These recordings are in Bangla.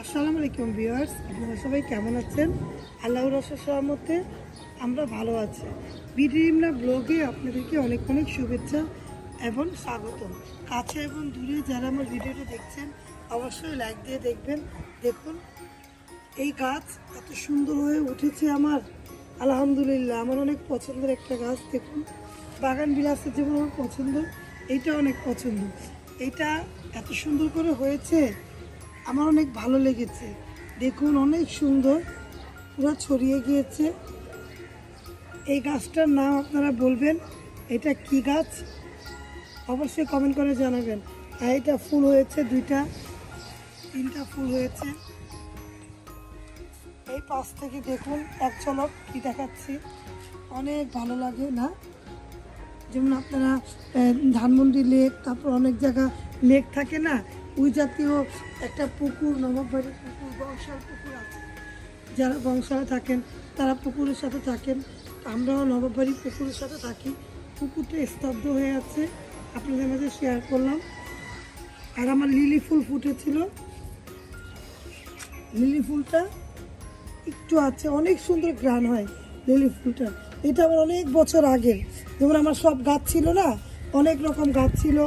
আসসালামু আলাইকুম ভিউয়ার্স, আপনারা সবাই কেমন আছেন? আল্লাহর অশেষ রহমতে আমরা ভালো আছি। বিডিএমনা ব্লগে আপনাদেরকে অনেক অনেক শুভেচ্ছা এবং স্বাগতম। কাছে এবং দূরে যারা আমার ভিডিওটা দেখছেন অবশ্যই লাইক দিয়ে দেখবেন। দেখুন এই গাছ এত সুন্দর হয়ে উঠেছে আমার, আলহামদুলিল্লাহ। আমার অনেক পছন্দের একটা গাছ। দেখুন বাগান বিলাসের যেমন আমার পছন্দ, এইটা অনেক পছন্দ। এটা এত সুন্দর করে হয়েছে, আমার অনেক ভালো লেগেছে। দেখুন অনেক সুন্দর পুরো ছড়িয়ে গিয়েছে। এই গাছটার নাম আপনারা বলবেন এটা কি গাছ, অবশ্যই কমেন্ট করে জানাবেন। আর এটা ফুল হয়েছে, দুইটা তিনটা ফুল হয়েছে। এই পাশ থেকে দেখুন এক ঝলক কি দেখাচ্ছি, অনেক ভালো লাগে না? যেমন আপনারা ধানমন্ডি লেক, তারপর অনেক জায়গা লেক থাকে না, ওই জাতীয় একটা পুকুর, নবাববাড়ির পুকুর, বংশাল পুকুর আছে। যারা বংশালে থাকেন তারা পুকুরের সাথে থাকেন, আমরাও নবাববাড়ির পুকুরের সাথে থাকি। পুকুরটা স্তব্ধ হয়ে আছে, আপনাদের মাঝে শেয়ার করলাম। আর আমার লিলি ফুল ফুটেছিল, লিলি ফুলটা একটু আছে, অনেক সুন্দর ঘ্রাণ হয় লিলি ফুলটা। এটা আমার অনেক বছর আগে, যেমন আমার সব গাছ ছিল না, অনেক রকম গাছ ছিল।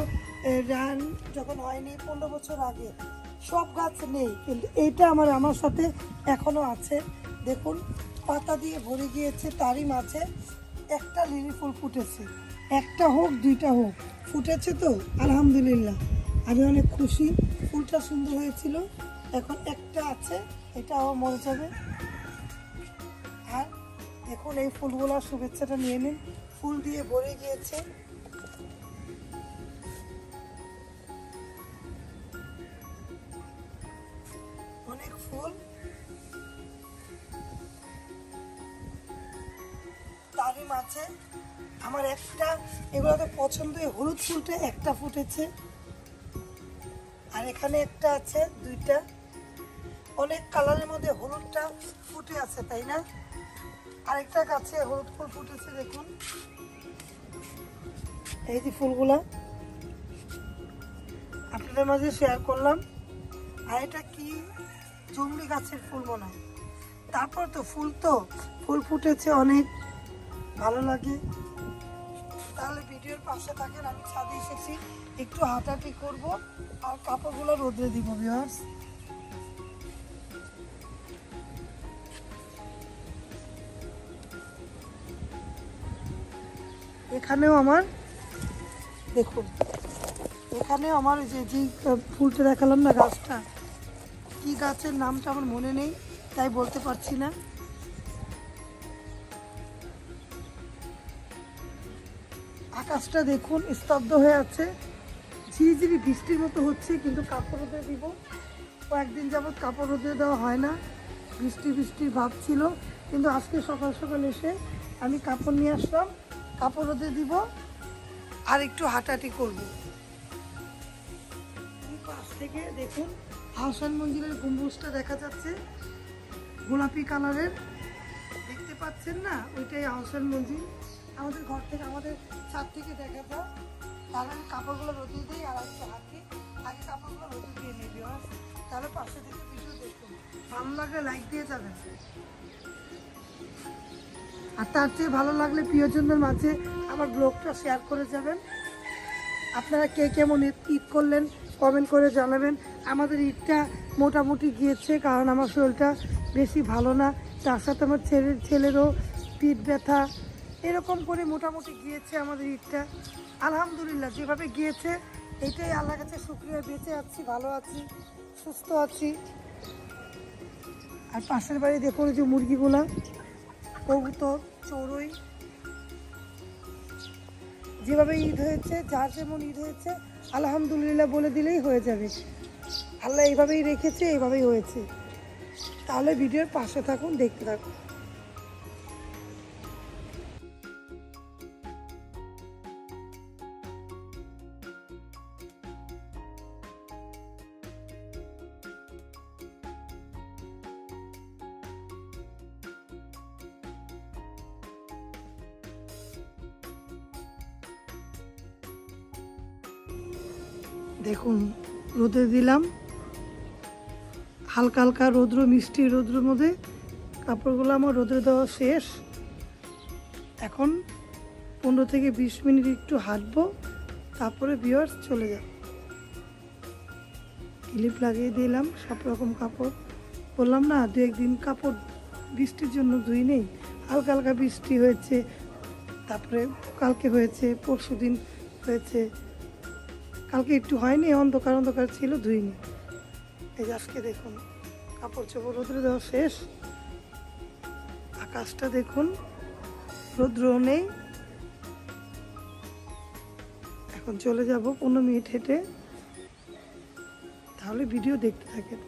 রান যখন হয়নি 15 বছর আগে, সব গাছ নেই, কিন্তু এইটা আমার সাথে এখনো আছে। দেখুন পাতা দিয়ে ভরে গিয়েছে, তারই মাঝে একটা লিলি ফুল ফুটেছে। একটা হোক দুইটা হোক ফুটেছে, তো আলহামদুলিল্লাহ আমি অনেক খুশি। ফুলটা সুন্দর হয়েছিল, এখন একটা আছে, এটাও মরে যাবে। আর দেখুন এই ফুলগুলোর শুভেচ্ছাটা নিয়ে নিন, ফুল দিয়ে ভরে গিয়েছে। অনেক ফুল, তারই মাঝে আমার একটা, এগুলো তো পছন্দ, হলুদ ফুলটা একটা ফুটেছে। আর এখানে একটা আছে, দুইটা। অনেক কালারের মধ্যে হলুদটা ফুটে আছে, তাই না? আরেকটা গাছে হলুদ ফুল ফুটেছে, দেখুন এই যে ফুলগুলা আপনাদের মাঝে শেয়ার করলাম। আর এটা কি জংলি গাছের ফুল মনে হয়। তারপর তো ফুল ফুটেছে, অনেক ভালো লাগে। তাহলে ভিডিওর পাশে থাকেন। আমি ছাদে এসেছি, একটু হাঁটাহাঁটি করব আর কাপড়গুলো রোদে দিব ভিউয়ার্স। এখানেও আমার দেখুন, এখানেও আমার যে ফুলটা দেখালাম না, গাছটা কি গাছের নামটা আমার মনে নেই, তাই বলতে পারছি না। আকাশটা দেখুন স্তব্ধ হয়ে আছে, ঝিরিঝিরি বৃষ্টির মতো হচ্ছে, কিন্তু কাপড় রোদে দিব। কয়েকদিন যাবৎ কাপড় রোদে দেওয়া হয় না, বৃষ্টির ভাব ছিল, কিন্তু আজকে সকাল সকাল এসে আমি কাপড় নিয়ে আসলাম, কাপড় রোদে দিব আর একটু হাঁটাহাঁটি করব। পাশ থেকে দেখুন আহসান মঞ্জিলের গম্বুজটা দেখা যাচ্ছে, গোলাপি কালারের, দেখতে পাচ্ছেন না? ওইটাই আহসান মঞ্জিল। আমাদের ঘর থেকে, আমাদের ছাদ থেকে দেখা যায়। তাহলে আমি কাপড়গুলো রোদে দিই আর একটু হাঁটি, আগে কাপড়গুলো রোদে দিয়ে নেবি। তাহলে পাশে থেকে ভিডিও দেখুন, ভালো লাগলে লাইক দিয়ে যাবেন। আর তার চেয়ে ভালো লাগলে প্রিয়জনদের মাঝে আমার ব্লগটা শেয়ার করে যাবেন। আপনারা কে কেমন ঈদ করলেন কমেন্ট করে জানাবেন। আমাদের ঈদটা মোটামুটি গিয়েছে, কারণ আমার শরীরটা বেশি ভালো না, তার সাথে আমার ছেলেরও পিঠ ব্যথা, এরকম করে মোটামুটি গিয়েছে আমাদের ঈদটা। আলহামদুলিল্লাহ যেভাবে গিয়েছে এটাই আল্লাহর কাছে শুকরিয়া, বেঁচে আছি, ভালো আছি, সুস্থ আছি। আর পাশের বাড়ি দেখুন যে মুরগিগুলা, কবুতর, চড়ুই, যেভাবে ঈদ হয়েছে, যার যেমন ঈদ হয়েছে আলহামদুলিল্লাহ বলে দিলেই হয়ে যাবে। আল্লাহ এইভাবেই রেখেছে, এইভাবেই হয়েছে। তাহলে ভিডিওর পাশে থাকুন, দেখতে থাকুন। দেখুন রোদে দিলাম হালকা হালকা রৌদ্র, মিষ্টি রৌদ্রের মধ্যে কাপড়গুলো আমার রোদে দেওয়া শেষ। এখন 15 থেকে 20 মিনিট একটু হাঁটবো, তারপরে ভিউয়ার্স চলে যাব। ক্লিপ লাগিয়ে দিলাম সব রকম কাপড়। বললাম না 2-1 দিন কাপড় বৃষ্টির জন্য ধুই নেই, হালকা হালকা বৃষ্টি হয়েছে, তারপরে কালকে হয়েছে, পরশু দিন হয়েছে, কালকে একটু হয়নি, অন্ধকার অন্ধকার ছিল, ধুইনি। এই যে আজকে দেখুন কাপড় চোপড় রোদ্রে দেওয়া শেষ। আকাশটা দেখুন, রৌদ্র নেই। এখন চলে যাব 15 মিনিট হেঁটে, তাহলে ভিডিও দেখতে থাকেন।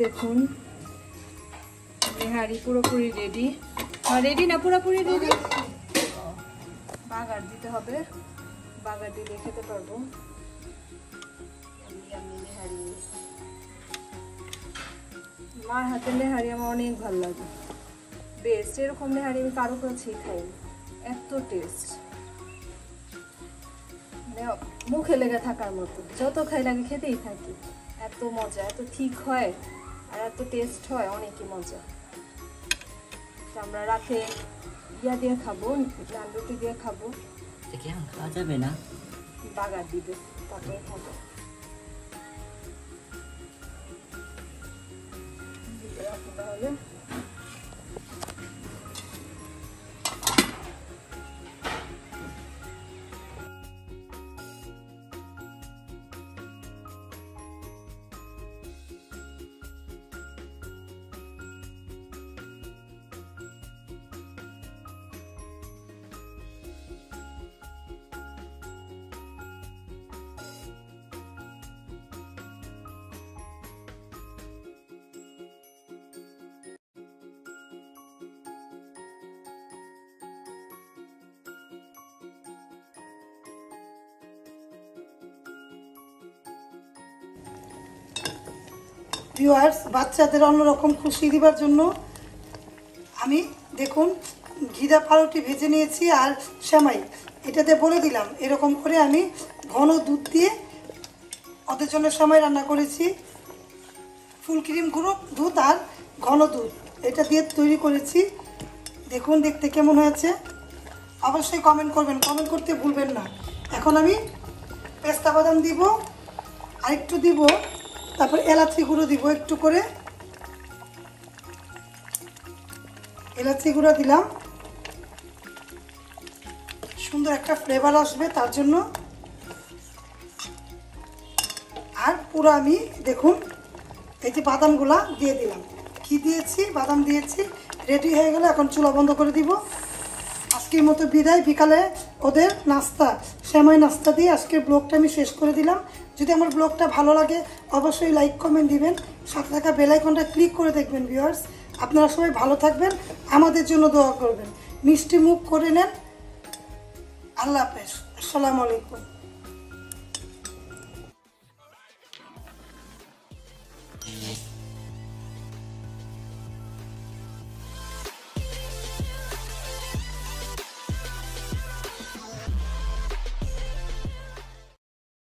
দেখুন নেহারি পুরোপুরি রেডি। রেডি না পুরোপুরি রেডি? বাগার দিতে হবে, বাগার দিলে খেতে পারবো। নেহারি, মার হাতের নেহারি আমার অনেক ভালো লাগে, বেস্ট। এরকম নেহারি আমি কারো কাছেই খাই, এত টেস্ট, মানে মুখে লেগে থাকার মতো। যত খাই লাগে খেতেই থাকি, এত মজা, এত ঠিক হয় আর এত টেস্ট হয়, অনেকই মজা। আমরা রাতে ইয়া দিয়ে খাবো, নান রুটি দিয়ে খাবো। খাওয়া যাবে না, বাগার দিবে তারপরে খাবো। তাহলে ভিউয়ার্স, বাচ্চাদের অন্যরকম খুশি দিবার জন্য আমি দেখুন ঘিদা পাউরুটি ভেজে নিয়েছি আর সেমাই, এটাতে বলে দিলাম এরকম করে আমি ঘন দুধ দিয়ে ওদের জন্য সেমাই রান্না করেছি। ফুল ক্রিম গুঁড়ো দুধ আর ঘন দুধ এটা দিয়ে তৈরি করেছি। দেখুন দেখতে কেমন হয়েছে, অবশ্যই কমেন্ট করবেন, কমেন্ট করতে ভুলবেন না। এখন আমি পেস্তা বাদাম দিব আর একটু দিব, তারপর এলাচি গুঁড়ো দিব একটু করে, এলাচি গুঁড়ো দিলাম, সুন্দর একটা ফ্লেভার আসবে তার জন্য। আর পুরো আমি দেখুন এই যে বাদামগুলা দিয়ে দিলাম, কি দিয়েছি, বাদাম দিয়েছি। রেডি হয়ে গেলে এখন চুলা বন্ধ করে দিব। আজকের মতো বিদায়। বিকালে ওদের নাস্তা, সেমাই নাস্তা দিয়ে আজকের ব্লগটা আমি শেষ করে দিলাম। যদি আমার ব্লগটা ভালো লাগে অবশ্যই লাইক কমেন্ট দিবেন, সাথে থাকা বেল আইকনটা ক্লিক করে দেখবেন। ভিউয়ার্স, আপনারা সবাই ভালো থাকবেন, আমাদের জন্য দোয়া করবেন, মিষ্টি মুখ করে নেন। আল্লাহ হাফেজ, আসসালামু আলাইকুম।